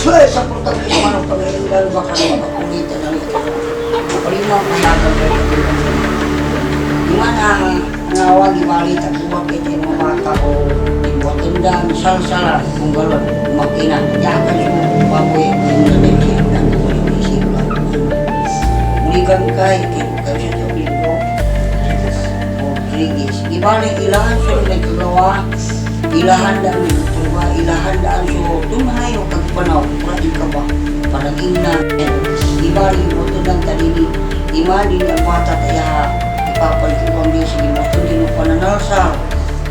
Sa portang isang pag-iingal, baka makakulitan na ito. Palima ang kayatan kayo. Di man ang nawag, ibalita, buwag ito yung mga bata o ibuatundan, salsalan, kung gano'n, makina. Yakan yung baboy, yung nalagyan ng isip lang. Muligan kayo, kayo siya sa libro. Rodriguez. Ibalik ilahan siya nagkagawa, ilahan daan yung ilahan daan siya tumayo kagpanaw, pati ka ba? Palaging na, ibalik mo ito ng talini, imali niya bata kaya ipapalikuan din sige mo ito din mo pananalsal.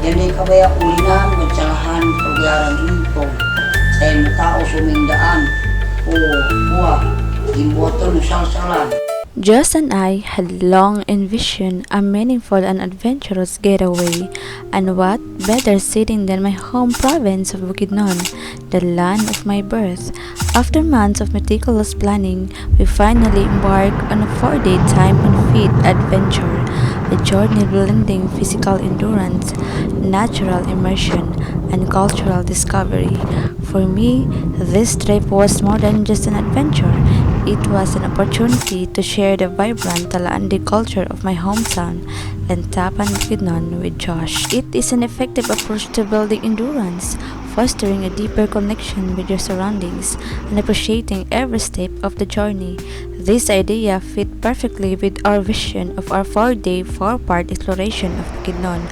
Yan ay kabaya ulinan, magsalahan, pagyaran impong, tayo tao sumindaan, o buwa, imbuato ng salsalan. Joss and I had long envisioned a meaningful and adventurous getaway, and what better setting than my home province of Bukidnon, the land of my birth. After months of meticulous planning, we finally embarked on a 4-day time-on-feet adventure, a journey blending physical endurance, natural immersion, and cultural discovery. For me, this trip was more than just an adventure. It was an opportunity to share the vibrant Talaandi culture of my hometown, Lantapan, Bukidnon, with Josh. It is an effective approach to building endurance, fostering a deeper connection with your surroundings, and appreciating every step of the journey. This idea fit perfectly with our vision of our 4-day, 4-part exploration of Bukidnon,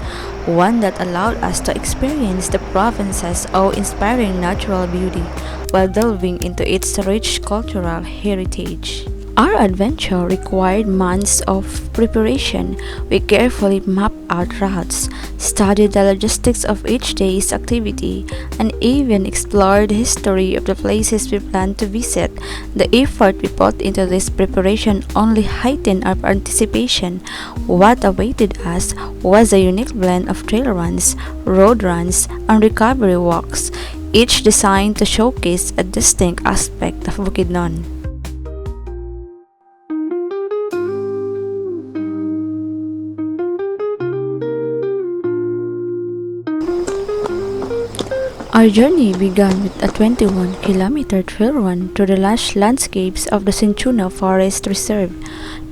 one that allowed us to experience the province's awe-inspiring natural beauty while delving into its rich cultural heritage. Our adventure required months of preparation. We carefully mapped out routes, studied the logistics of each day's activity, and even explored the history of the places we planned to visit. The effort we put into this preparation only heightened our anticipation. What awaited us was a unique blend of trail runs, road runs, and recovery walks, each designed to showcase a distinct aspect of Bukidnon. Our journey began with a 21-kilometer trail run through the lush landscapes of the Cinchona Forest Reserve.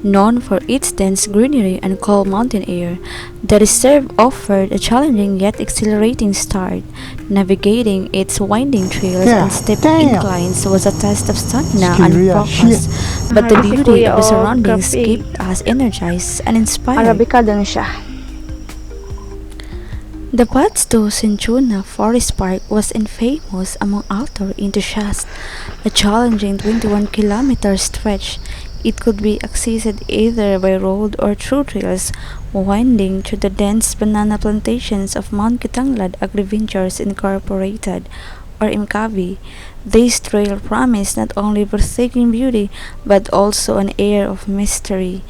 Known for its dense greenery and cool mountain air, the reserve offered a challenging yet exhilarating start. Navigating its winding trails and steep inclines was a test of stamina and focus, but the beauty of the surroundings kept us energized and inspired. Arabikado na siya. The path to Cinchona Forest Park was infamous among outdoor enthusiasts. A challenging 21-kilometer stretch, it could be accessed either by road or through trails winding through the dense banana plantations of Mount Kitanglad Agri-Ventures Incorporated, or MCAVI. This trail promised not only breathtaking beauty but also an air of mystery.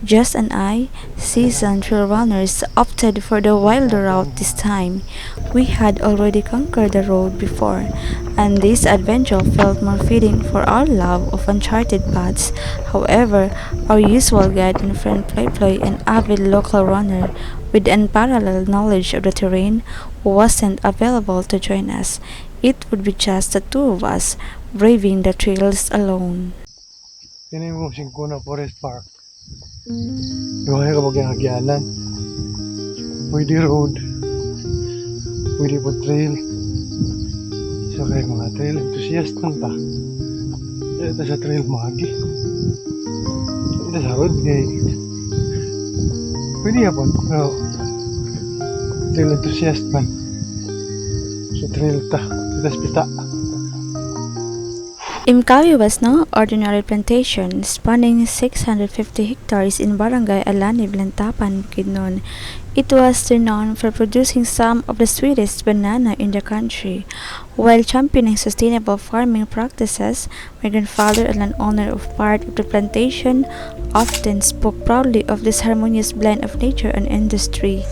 Just and I, seasoned trail runners, opted for the wilder route this time. We had already conquered the road before, and this adventure felt more fitting for our love of uncharted paths. However, our usual guide and friend Ploy, an avid local runner with unparalleled knowledge of the terrain, wasn't available to join us. It would be just the two of us, braving the trails alone. Kini mo Cinchona Forest Park. Yung kaya kapag yung agyanan. Pwede road. Pwede po trail. So kaya mga trail enthusiast lang ta. Ito sa trail magi. Ito sa road gay. Pwede yapon. No. Trail enthusiast man. So trail ta. Ito sa pita. MCAVI was no ordinary plantation, spanning 650 hectares in Barangay Alanib, Lantapan, Bukidnon. It was renowned for producing some of the sweetest banana in the country. While championing sustainable farming practices, my grandfather, a landowner of part of the plantation, often spoke proudly of this harmonious blend of nature and industry.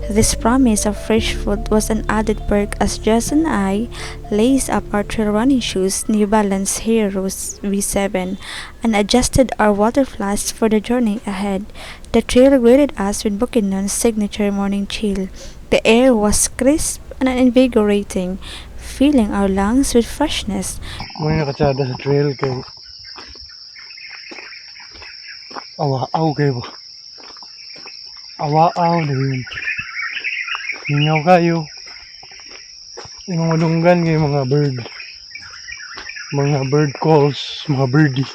This promise of fresh food was an added perk as Jess and I laced up our trail running shoes, New Balance Heroes V7, and adjusted our water flasks for the journey ahead. The trail greeted us with Bukidnon's signature morning chill. The air was crisp and invigorating, filling our lungs with freshness. May nakatsada sa trail kay awaaw kayo. Awaaw dahil hingaw kayo. Yung mga lunggan kay mga bird. Mga bird calls, mga birdie.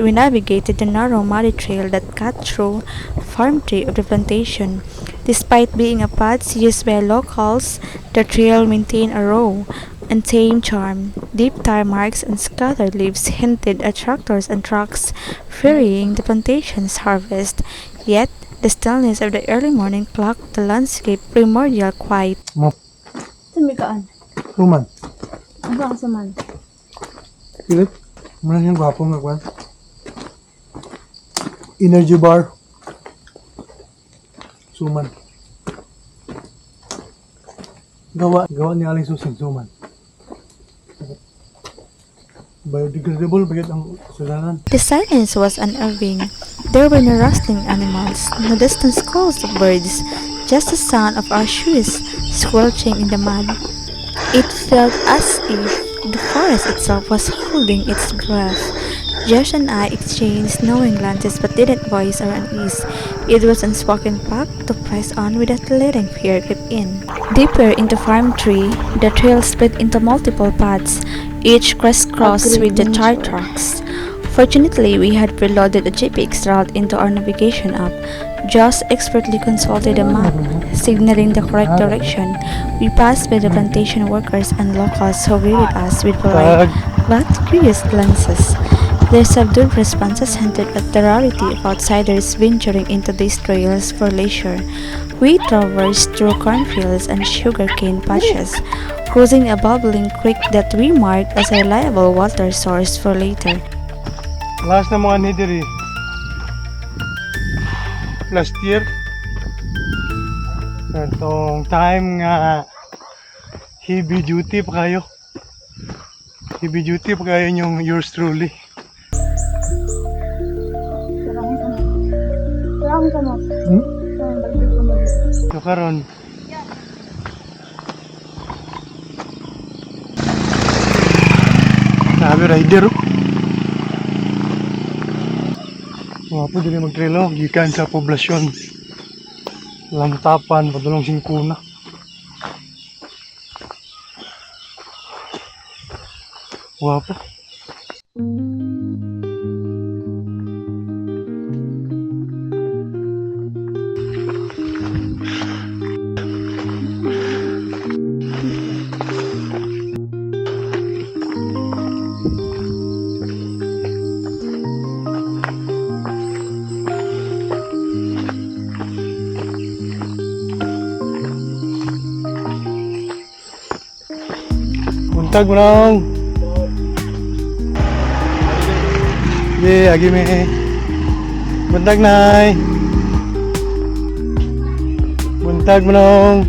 We navigated the narrow muddy trail that cut through a farm tree of the plantation. Despite being a path used by locals, the trail maintained a raw, untamed charm. Deep tire marks and scattered leaves hinted at tractors and trucks ferrying the plantation's harvest. Yet, the stillness of the early morning clocked the landscape primordial quiet. Samikaan. Tuman. Ano ang saman? Pilit. Muna siyang gwapo nga kwan. Energy bar. Suman. Gawa ni Aling Susing Suman. Biodegradable bagay ang sulanan. The silence was unnerving. There were no rustling animals, no distant calls of birds, just the sound of our shoes squelching in the mud. It felt as if the forest itself was holding its breath. Josh and I exchanged knowing glances but didn't voice our unease. It was unspoken pact to press on without letting fear creep in. Deeper into farm tree, the trail split into multiple paths, each crisscrossed with the tar tracks. Fortunately, we had preloaded a GPX route into our navigation app. Josh expertly consulted the map, signaling the correct direction. We passed by the plantation workers and locals who greeted us with polite but curious glances. Their subdued responses hinted at the rarity of outsiders venturing into these trails for leisure. We traversed through cornfields and sugarcane patches, cruising a bubbling creek that we marked as a reliable water source for later. Last na mga nidiri. Last year. Itong time nga heavy duty pa kayo. Heavy duty pa kayo yung yours truly. So karon sabi rider po dili magtrelo gikan sa poblasyon Lantapan padulong Cinchona. Wapo. Buntag mo lang. Agi me. Buntag nay. Buntag mo lang.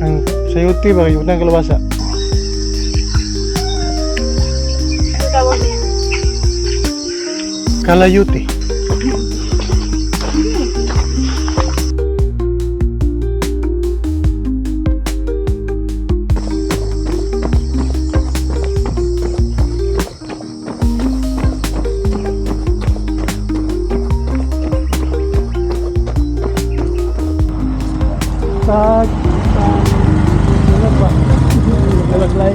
Ang sayuti ba yung kalabasa? Ano tawag niya? Kalayuti. Nalaglay.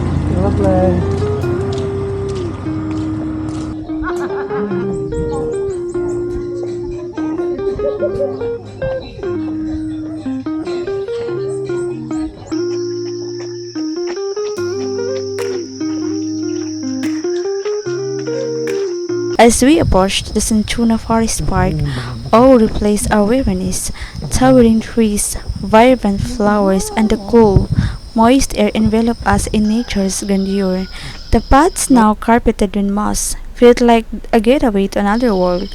As we approached the Cinchona Forest Park, awe replaced our weariness. Towering trees, vibrant flowers, and the cool, moist air enveloped us in nature's grandeur. The paths, now carpeted with moss, felt like a getaway to another world.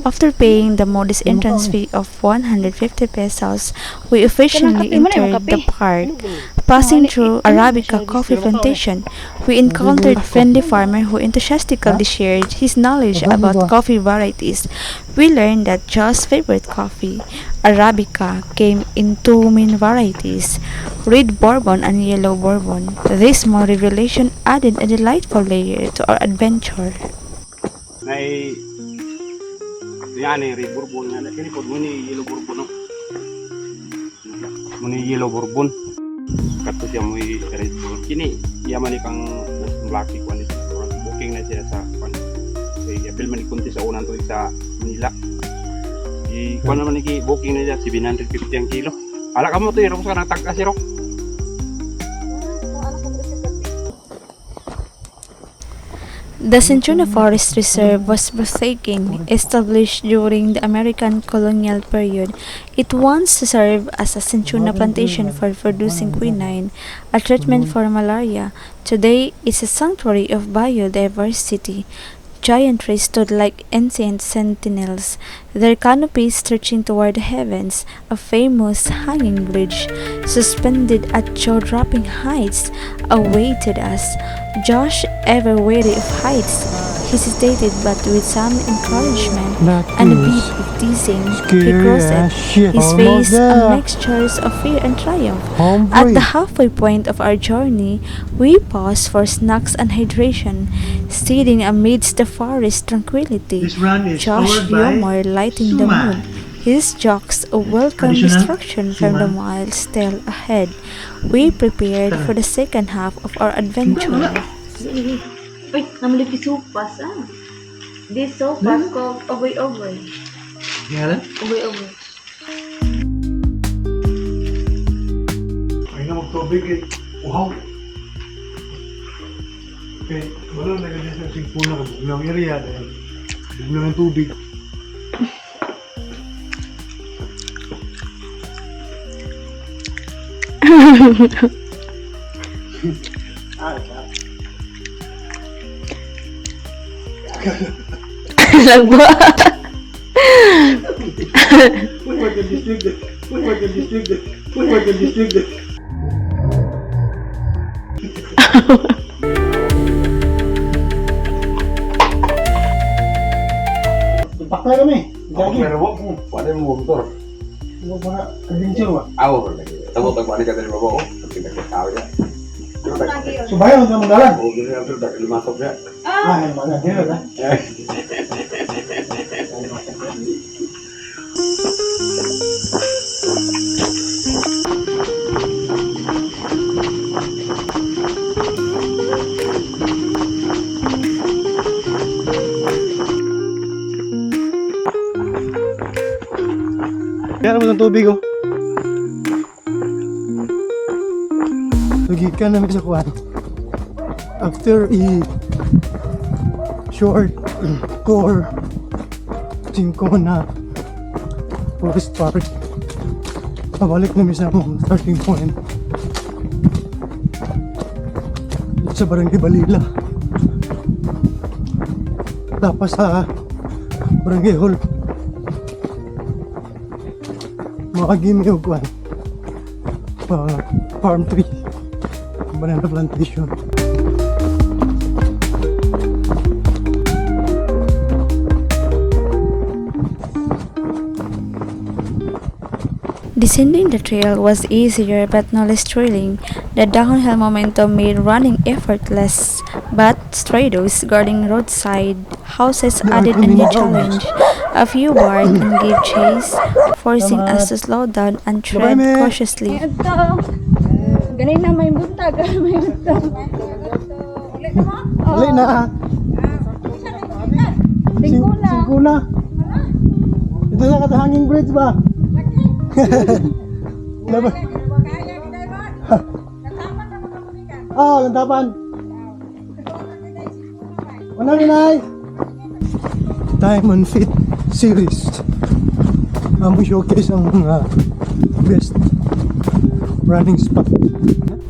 After paying the modest entrance fee of 150 pesos, we officially entered the park. Passing through Arabica coffee plantation, we encountered a friendly farmer who enthusiastically shared his knowledge about coffee varieties. We learned that Joe's favorite coffee, Arabica, came in two main varieties, red bourbon and yellow bourbon. This small revelation added a delightful layer to our adventure. Nay yani red bourbon nga kini pod muni yellow bourbon no. Muni yellow bourbon. Kato siya muy red bourbon. Kini yaman ni kang black ko ni booking na siya sa kan. Kay apil man kunti sa unang tuig sa Manila. Di kuan naman ni booking na siya 750 ang kilo. Ala kamo to iro sa nang tag asiro. The Cinchona Forest Reserve was breathtaking. Established during the American colonial period, it once served as a Cinchona plantation for producing quinine, a treatment for malaria. Today, it's a sanctuary of biodiversity. Giant trees stood like ancient sentinels, their canopies stretching toward the heavens. A famous hanging bridge, suspended at jaw-dropping heights, awaited us. Josh, ever weary of heights, hesitated, but with some encouragement and a bit of teasing, he crossed it, his face a mixture of fear and triumph. At the halfway point of our journey, we paused for snacks and hydration, sitting amidst the forest tranquility. This run is Josh powered by humor lighting the Suman. mood. His jokes a welcome Additional distraction from the Suman. miles still ahead. We prepared for the second half of our adventure. Uy, namuli kisupas ah. This sopas called oboy-oboy. Ngalan? Oboy-oboy. Ay na magtubig eh. Uhaw. Okay, wala na ganyan sa Cinchona ka bugnaw area dahil bugnaw ng tubig. Lagba. Pakla kami. Lagi. Pero wag mo, wala mo motor. Huwag mga adventure ba? Awo lagi. Tabo tag wali ka dali babo. Pagka nagtaw ya. Subayan ka mong dalan. Oh, gini ang dak lima top ya. Ah, mga gero na. Kaya mo ng tubig oh. Lagi ka namin sa kuwan. After a short tour Cinchona Forest Park, pabalik namin sa among starting point sa Barangay Balila, tapos sa Barangay Hall makagimi og kuwan farm tree, banana plantation. Descending the trail was easier but no less thrilling. The downhill momentum made running effortless, but stray dogs guarding roadside houses added a new challenge. A few barked and gave chase, forcing us to slow down and tread cautiously. Ito. Ganin na may buntag. May buntag. Dali na. Cinchona. Cinchona. Ito sa katahanging bridge ba? Dapat. Oh, lantapan. Mana Binay? Diamond Fit Series. Ang showcase ang mga best running spot.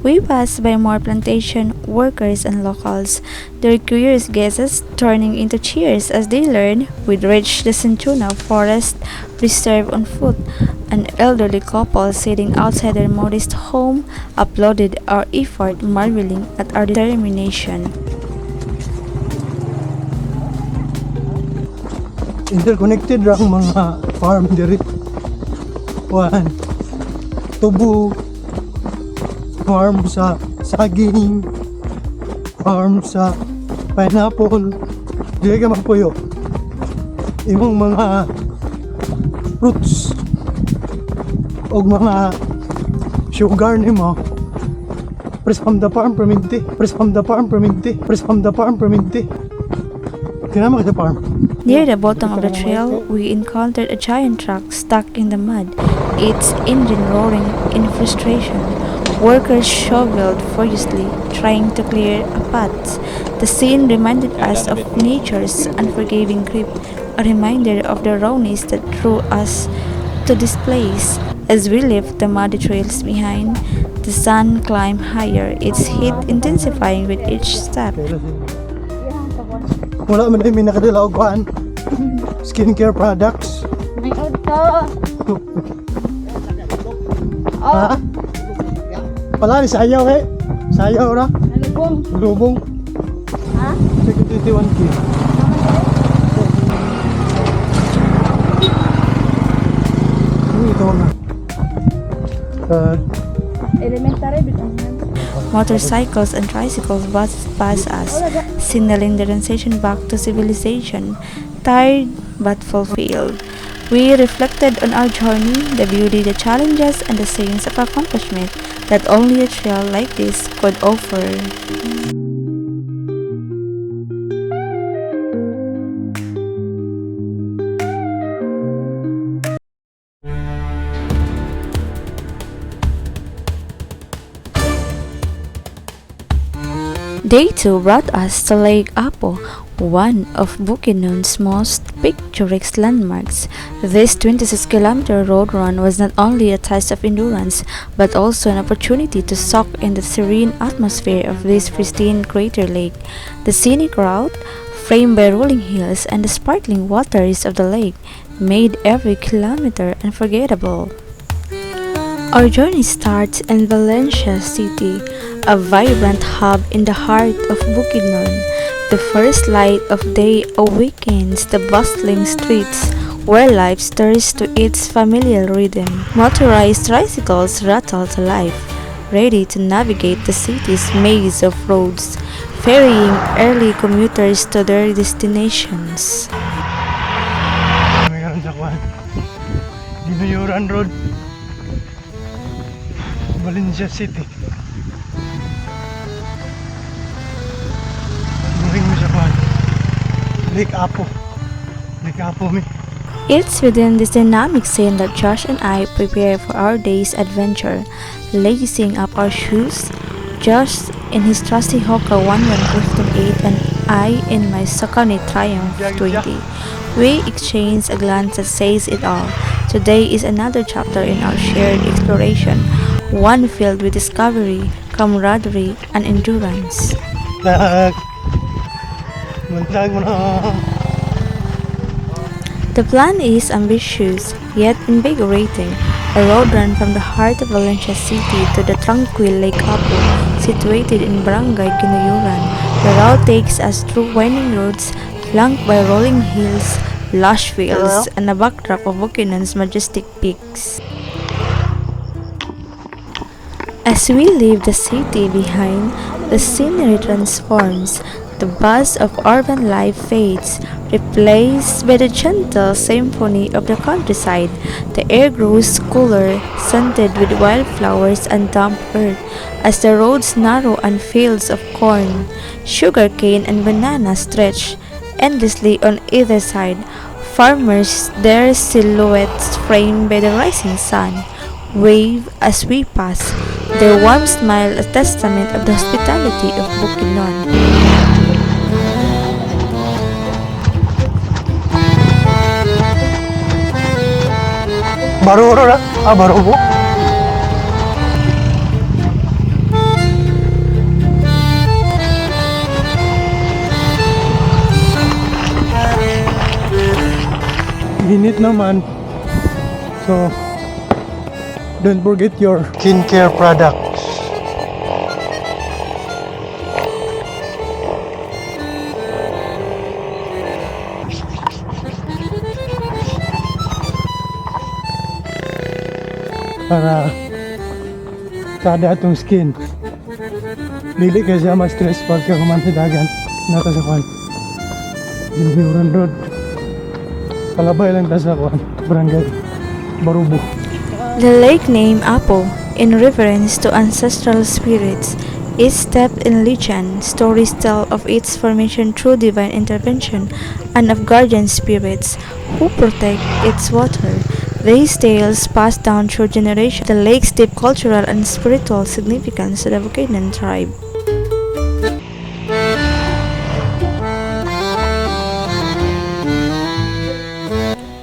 We pass by more plantation workers and locals, their curious gazes turning into cheers as they learn we'd reached the Cinchona forest reserve on foot. An elderly couple sitting outside their modest home applauded our effort, marveling at our determination. Interconnected ang mga farm diri. One, tubo, farm sa saging, farm sa pineapple. Dili ka magpuyo. Imong mga fruits o mga sugar nimo. Press from the farm perminti. Press from the farm perminti. Press from the farm perminti. Kinama ka sa farm. Near the bottom of the trail, we encountered a giant truck stuck in the mud, its engine roaring in frustration. Workers shoveled furiously, trying to clear a path. The scene reminded us of nature's unforgiving grip, a reminder of the rawness that drew us to this place. As we left the muddy trails behind, the sun climbed higher, its heat intensifying with each step. Wala man ay may nakadilaw kuan. Skincare products. May auto. Ha? Pala ni sayaw eh. Sayaw ra. Nalubong. Lubong. Ha? 21K. Ito na. Elementary bitong. Motorcycles and tricycles buzzed past us, signaling the transition back to civilization. Tired but fulfilled, we reflected on our journey, the beauty, the challenges, and the sense of accomplishment that only a trail like this could offer. Day 2 brought us to Lake Apo, one of Bukidnon's most picturesque landmarks. This 26-kilometer road run was not only a test of endurance, but also an opportunity to soak in the serene atmosphere of this pristine crater lake. The scenic route, framed by rolling hills and the sparkling waters of the lake, made every kilometer unforgettable. Our journey starts in Valencia City, a vibrant hub in the heart of Bukidnon. The first light of day awakens the bustling streets where life stirs to its familiar rhythm. Motorized tricycles rattle to life, ready to navigate the city's maze of roads, ferrying early commuters to their destinations. Mayroon sa kuan. Ginuyuran Road. Valencia City. Buring mo sa kuan. Lake Apo. Lake Apo mi. It's within this dynamic scene that Josh and I prepare for our day's adventure, lacing up our shoes, Josh in his trusty Hoka 1158 and I in my Saucony Triumph 20. We exchange a glance that says it all. Today is another chapter in our shared exploration, one filled with discovery, camaraderie, and endurance. Buntag mo na. The plan is ambitious, yet invigorating. A road run from the heart of Valencia City to the tranquil Lake Apo, situated in Barangay Ginuyuran. The route takes us through winding roads, flanked by rolling hills, lush fields, and a backdrop of Bukidnon's majestic peaks. As we leave the city behind, the scenery transforms. The buzz of urban life fades, replaced by the gentle symphony of the countryside. The air grows cooler, scented with wildflowers and damp earth, as the roads narrow and fields of corn, sugarcane, and banana stretch endlessly on either side. Farmers, their silhouettes framed by the rising sun, wave as we pass, their warm smile a testament of the hospitality of Bukidnon. Baro ra. Baro po. init naman. So, don't forget your skincare products. Para kada atong skin. Dili ka siya ma-stress pagka kumantidagan nata sa kwan. Yung road. Kalabay lang ta sa kwan. Barangay Barubo. The lake name Apo, in reference to ancestral spirits, is steeped in legend. Stories tell of its formation through divine intervention and of guardian spirits who protect its water. These tales passed down through generations the lake's deep cultural and spiritual significance to the Bukidnon tribe.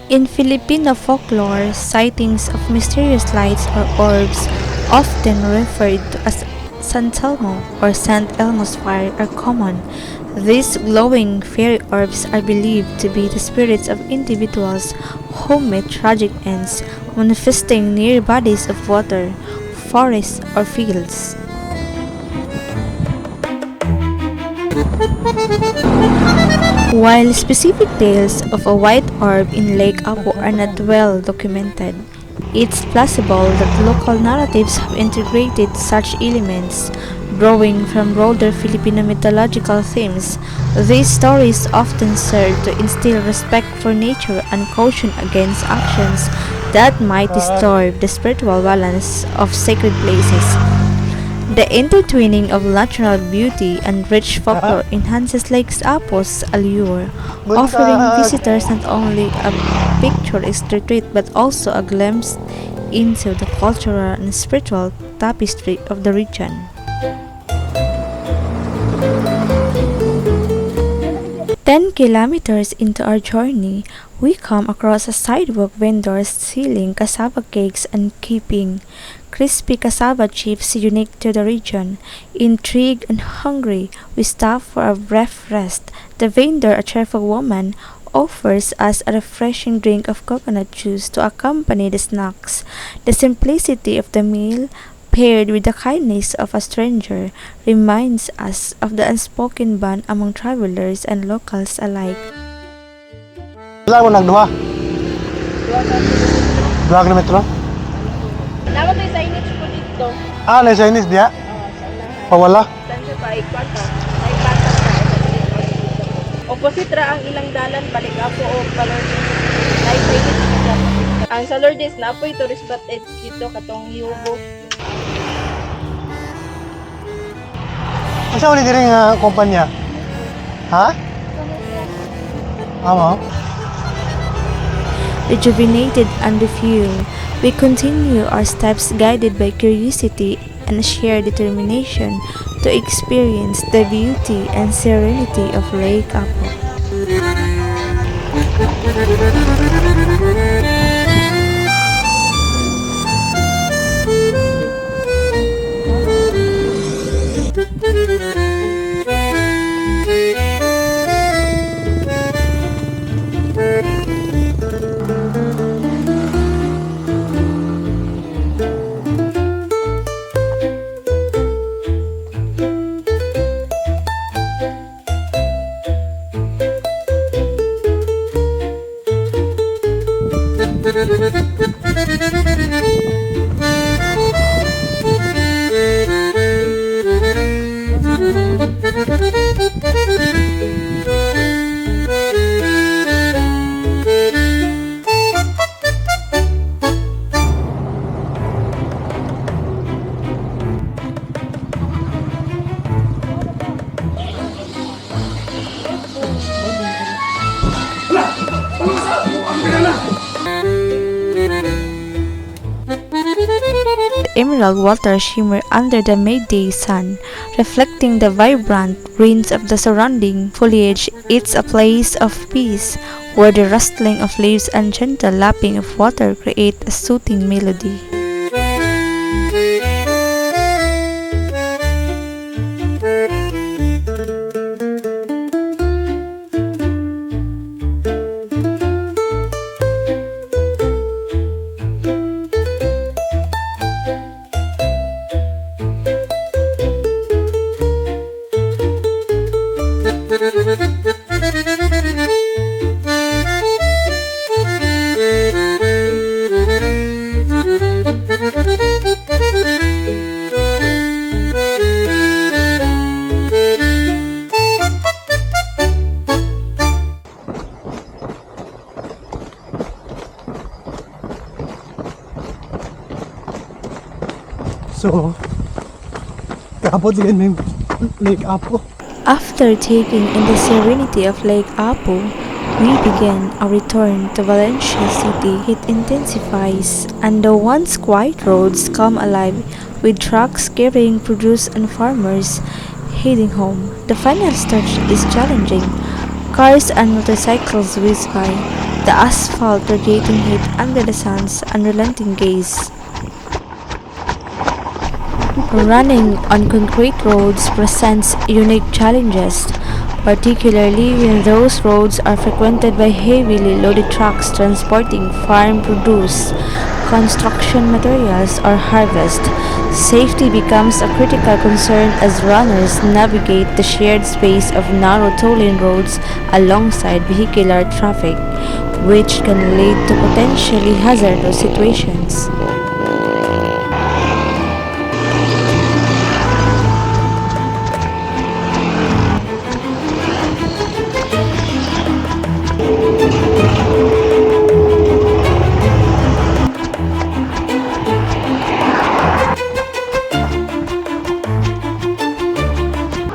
In Filipino folklore, sightings of mysterious lights or orbs, often referred to as San Telmo or Saint Elmo's fire, are common. These glowing fairy orbs are believed to be the spirits of individuals who met tragic ends, manifesting near bodies of water, forests, or fields. While specific tales of a white orb in Lake Apo are not well documented, it's plausible that local narratives have integrated such elements, drawing from broader Filipino mythological themes. These stories often serve to instill respect for nature and caution against actions that might disturb the spiritual balance of sacred places. The intertwining of natural beauty and rich folklore enhances Lake Apo's allure, offering visitors not only a picturesque retreat but also a glimpse into the cultural and spiritual tapestry of the region. Ten kilometers into our journey, we come across a sidewalk vendors selling cassava cakes and keeping crispy cassava chips unique to the region. Intrigued and hungry, we stop for a brief rest. The vendor, a cheerful woman, offers us a refreshing drink of coconut juice to accompany the snacks. The simplicity of the meal, paired with the kindness of a stranger, reminds us of the unspoken bond among travelers and locals alike. Wala mo nagduha? 2 kilometro? Dapat may signage po dito. Ah, na Chinese diya? Pawala? Saan siya pa? Ikwanta. May bata ka. Opposite ra ang ilang dalan, balik ako o Palordes. May signage dito. Ang sa Lourdes na po tourist spot dito katong Yugo. Asa ulit rin nga kumpanya? Ha? Amo? Rejuvenated and refueled, we continue our steps guided by curiosity and shared determination to experience the beauty and serenity of Lake Apo. Emerald water shimmer under the midday sun, reflecting the vibrant greens of the surrounding foliage. It's a place of peace, where the rustling of leaves and gentle lapping of water create a soothing melody. So, kapot din may Lake Apo. After taking in the serenity of Lake Apo, we begin our return to Valencia City. It intensifies, and the once quiet roads come alive with trucks carrying produce and farmers heading home. The final stretch is challenging. Cars and motorcycles whiz by, the asphalt radiating heat under the sun's unrelenting gaze. Running on concrete roads presents unique challenges, particularly when those roads are frequented by heavily loaded trucks transporting farm produce, construction materials, or harvest. Safety becomes a critical concern as runners navigate the shared space of narrow two-lane roads alongside vehicular traffic, which can lead to potentially hazardous situations.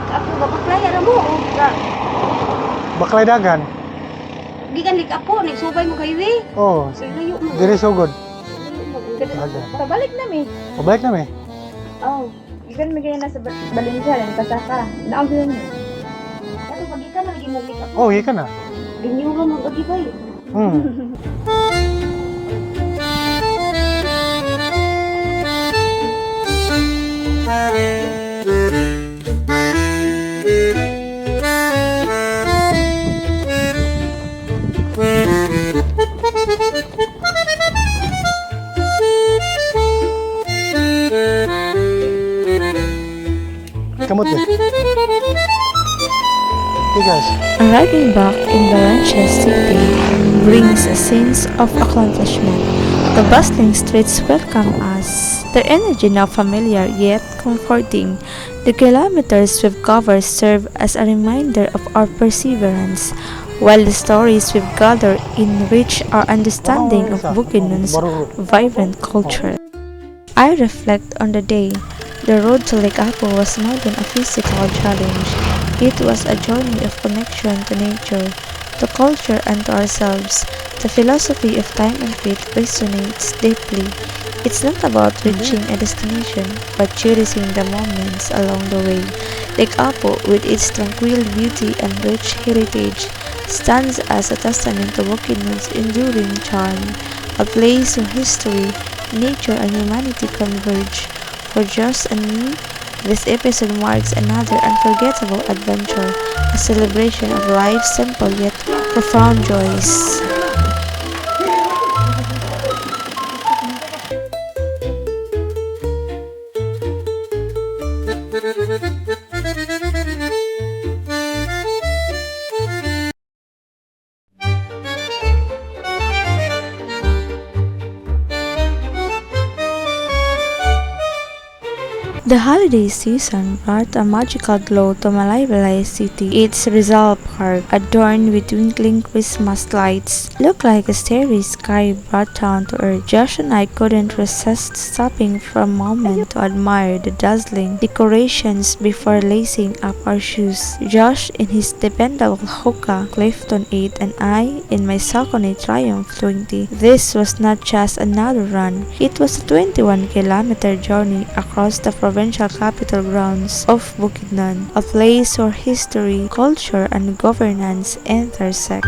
Ako babaklaya na mo. Baklay dagan. Gikan Lake Apo, nagsubay mo kayo eh. Oh, So layo mo. diri sugod. Layo mo. Pabalik na mi. Pabalik na mi. Oh, gikan mi na sa Valencia rin pasaka. Naog yun. Pero pag ikan na lagi mo Lake Apo. Oh, ika na. Ginyuran mo agi ba eh. Kamot din. Hey guys. Arriving back in Valencia City brings a sense of accomplishment. The bustling streets welcome us, their energy now familiar yet comforting. The kilometers we've covered serve as a reminder of our perseverance, while the stories we've gathered enrich our understanding of Bukidnon's vibrant culture. I reflect on the day. The road to Lake Apo was more than a physical challenge. It was a journey of connection to nature, to culture, and to ourselves. The philosophy of time and fate resonates deeply. It's not about reaching a destination, but cherishing the moments along the way. Lake Apo, with its tranquil beauty and rich heritage, stands as a testament to Bukidnon's enduring charm, a place where history, nature, and humanity converge. For Josh and me, this episode marks another unforgettable adventure, a celebration of life's simple yet profound joys. The holiday season brought a magical glow to Malaybalay City. Its Rizal Park, adorned with twinkling Christmas lights, looked like a starry sky brought down to earth. Josh and I couldn't resist stopping for a moment to admire the dazzling decorations before lacing up our shoes. Josh in his dependable Hoka Clifton 8 and I in my Saucony Triumph 20. This was not just another run, it was a 21-kilometer journey across the provincial capital grounds of Bukidnon, a place where history, culture, and governance intersect.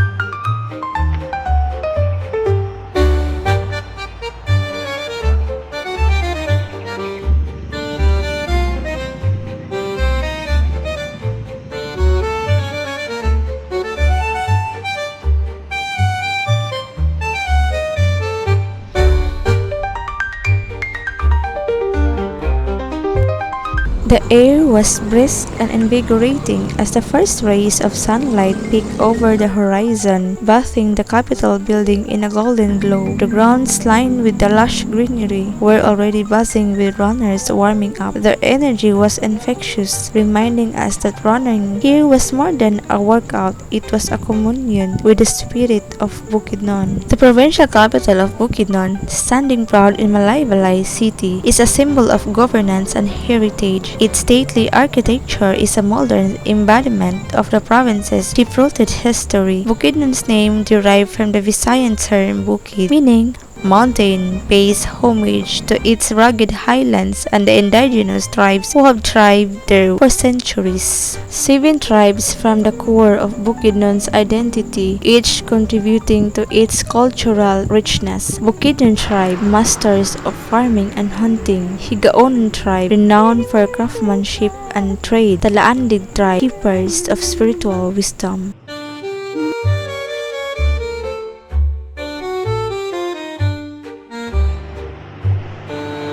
The air was brisk and invigorating as the first rays of sunlight peeked over the horizon, bathing the Capitol building in a golden glow. The grounds lined with the lush greenery were already buzzing with runners warming up. Their energy was infectious, reminding us that running here was more than a workout, it was a communion with the spirit of Bukidnon. The provincial capital of Bukidnon, standing proud in Malaybalay City, is a symbol of governance and heritage. Its stately architecture is a modern embodiment of the province's deep-rooted history. Bukidnon's name derived from the Visayan term Bukid, meaning mountain, pays homage to its rugged highlands and the indigenous tribes who have thrived there for centuries. 7 tribes form the core of Bukidnon's identity, each contributing to its cultural richness. Bukidnon tribe, masters of farming and hunting. Higaonon tribe, renowned for craftsmanship and trade. Talaandig tribe, keepers of spiritual wisdom.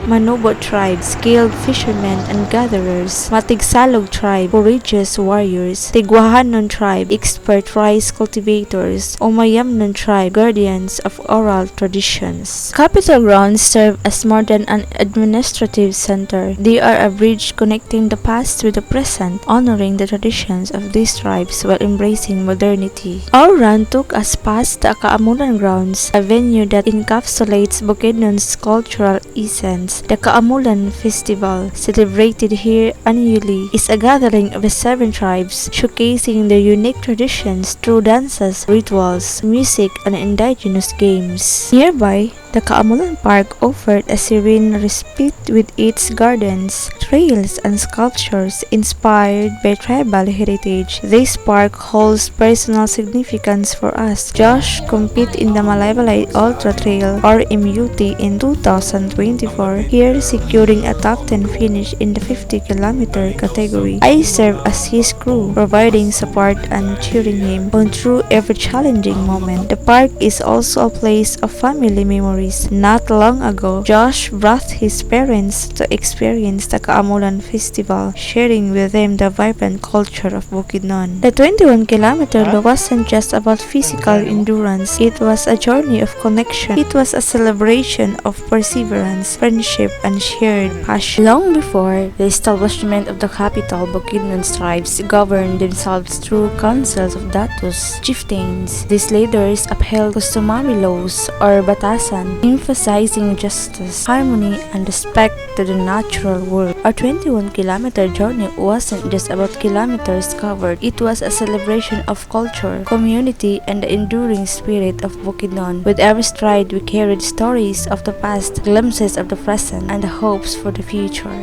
Manobo tribe, skilled fishermen and gatherers. Matigsalog tribe, courageous warriors. Tigwahanon tribe, expert rice cultivators. Umayamnon tribe, guardians of oral traditions. Capital grounds serve as more than an administrative center. They are a bridge connecting the past with the present, honoring the traditions of these tribes while embracing modernity. Our run took us past the Kaamulan grounds, a venue that encapsulates Bukidnon's cultural essence. The Kaamulan Festival, celebrated here annually, is a gathering of the 7 tribes, showcasing their unique traditions through dances, rituals, music, and indigenous games. Nearby, the Kaamulan Park offered a serene respite with its gardens, trails, and sculptures inspired by tribal heritage. This park holds personal significance for us. Josh competed in the Malaybalay Ultra Trail or MUT in 2024, here securing a top 10 finish in the 50-kilometer category. I serve as his crew, providing support and cheering him on through every challenging moment. The park is also a place of family memories. Not long ago, Josh brought his parents to experience the Kaamulan Festival, sharing with them the vibrant culture of Bukidnon. The 21-kilometer loop wasn't just about physical endurance, it was a journey of connection. It was a celebration of perseverance, friendship, and shared passion. Long before the establishment of the capital, Bukidnon's tribes governed themselves through councils of datus, chieftains. These leaders upheld customary laws or batasan, emphasizing justice, harmony, and respect to the natural world. Our 21-kilometer journey wasn't just about kilometers covered, it was a celebration of culture, community, and the enduring spirit of Bukidnon. With every stride, we carried stories of the past, glimpses of the present, and the hopes for the future.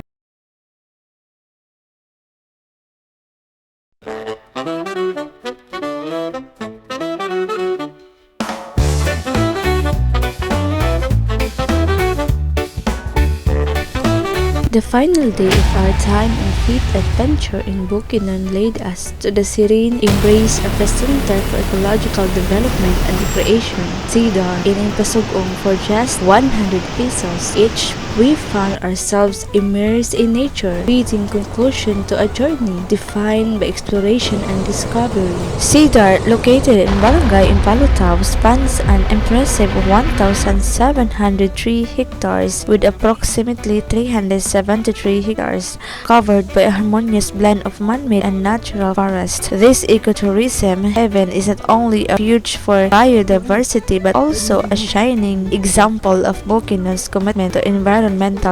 The final day of our time and fleet adventure in Bukidnon led us to the serene embrace of the Center for Ecological Development and Recreation, CEDAR, in Pasugong for just 100 pesos each. We found ourselves immersed in nature, reaching conclusion to a journey defined by exploration and discovery. CEDAR, located in Barangay Impalutao, spans an impressive 1,703 hectares with approximately 373 hectares covered by a harmonious blend of man-made and natural forest. This ecotourism heaven is not only a refuge for biodiversity but also a shining example of Bukidnon's commitment to environmental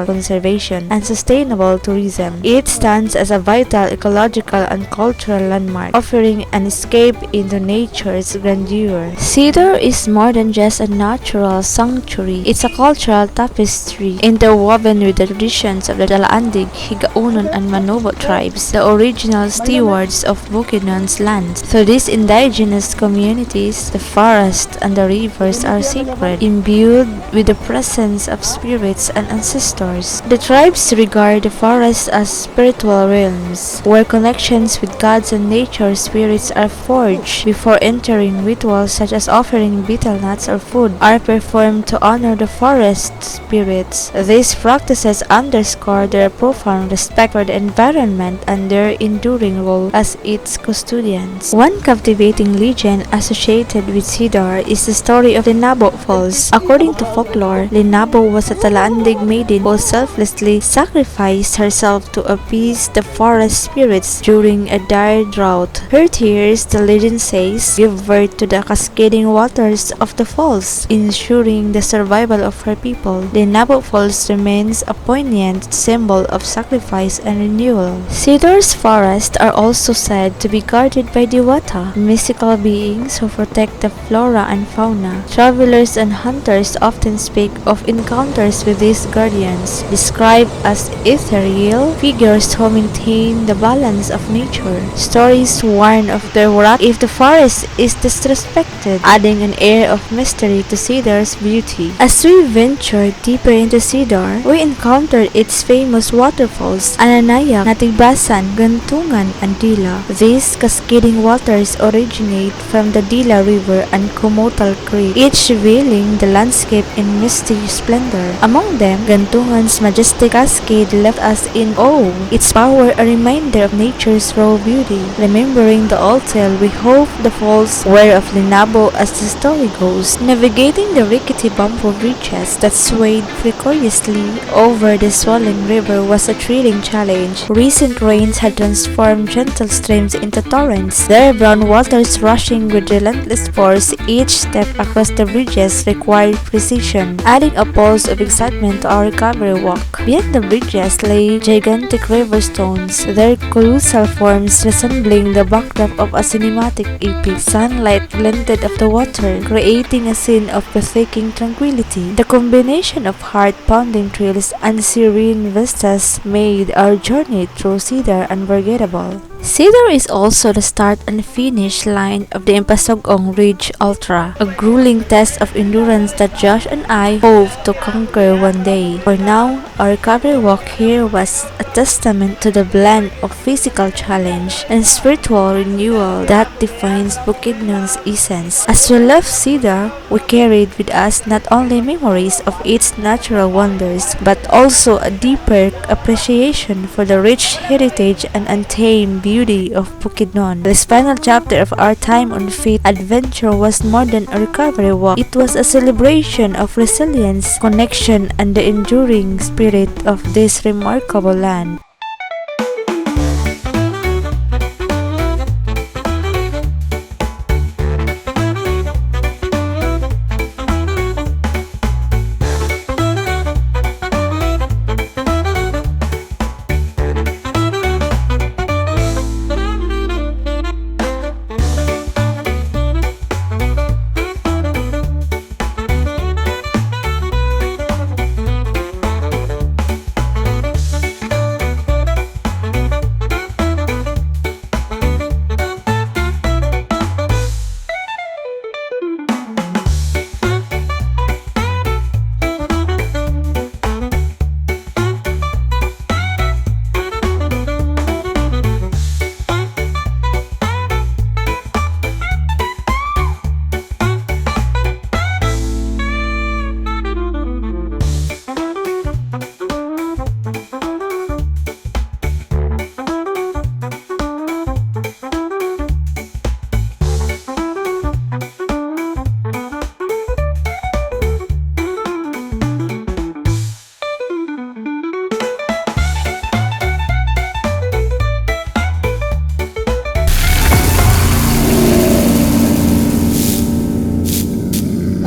conservation and sustainable tourism. It stands as a vital ecological and cultural landmark, offering an escape into nature's grandeur. Cedar is more than just a natural sanctuary. It's a cultural tapestry interwoven with the traditions of the Talaandig, Higaonon, and Manobo tribes, the original stewards of Bukidnon's land. To these indigenous communities, the forest and the rivers are sacred, imbued with the presence of spirits and ancestors. The tribes regard the forest as spiritual realms, where connections with gods and nature spirits are forged. Before entering, rituals such as offering betel nuts or food are performed to honor the forest spirits. These practices underscore underscore their profound respect for the environment and their enduring role as its custodians. One captivating legend associated with Cedar is the story of Linabo Falls. According to folklore, Linabo was a Talandig maiden who selflessly sacrificed herself to appease the forest spirits during a dire drought. Her tears, the legend says, give birth to the cascading waters of the falls, ensuring the survival of her people. Linabo Falls remains a poignant symbol of sacrifice and renewal. Cedar's forests are also said to be guarded by Diwata, mystical beings who protect the flora and fauna. Travelers and hunters often speak of encounters with these guardians, described as ethereal figures who maintain the balance of nature. Stories warn of their wrath if the forest is disrespected, adding an air of mystery to Cedar's beauty. As we ventured deeper into Cedar, we encountered its famous waterfalls, Ananayak, Natigbasan, Gantungan, and Dila. These cascading waters originate from the Dila River and Kumotal Creek, each veiling the landscape in misty splendor. Among them, Gantungan's majestic cascade left us in awe, its power a reminder of nature's raw beauty. Remembering the old tale, we hope the falls were of Linabo as the story goes. Navigating the rickety bamboo bridges that swayed precariously over the swelling river was a thrilling challenge. Recent rains had transformed gentle streams into torrents, their brown waters rushing with relentless force. Each step across the bridges required precision, adding a pulse of excitement to our recovery walk. Beyond the bridges lay gigantic river stones, their colossal forms resembling the backdrop of a cinematic epic. Sunlight glinted off the water, creating a scene of breathtaking tranquility. The combination of heart-pounding thrills and serene vistas made our journey through Cedar unforgettable. Cedar is also the start and finish line of the Impasugong Ridge Ultra, a grueling test of endurance that Josh and I hope to conquer one day. For now, our recovery walk here was a testament to the blend of physical challenge and spiritual renewal that defines Bukidnon's essence. As we left Cedar, we carried with us not only memories of its natural wonders, but also a deeper appreciation for the rich heritage and untamed beauty of Bukidnon. This final chapter of our time on Faith adventure was more than a recovery walk. It was a celebration of resilience, connection, and the enduring spirit of this remarkable land.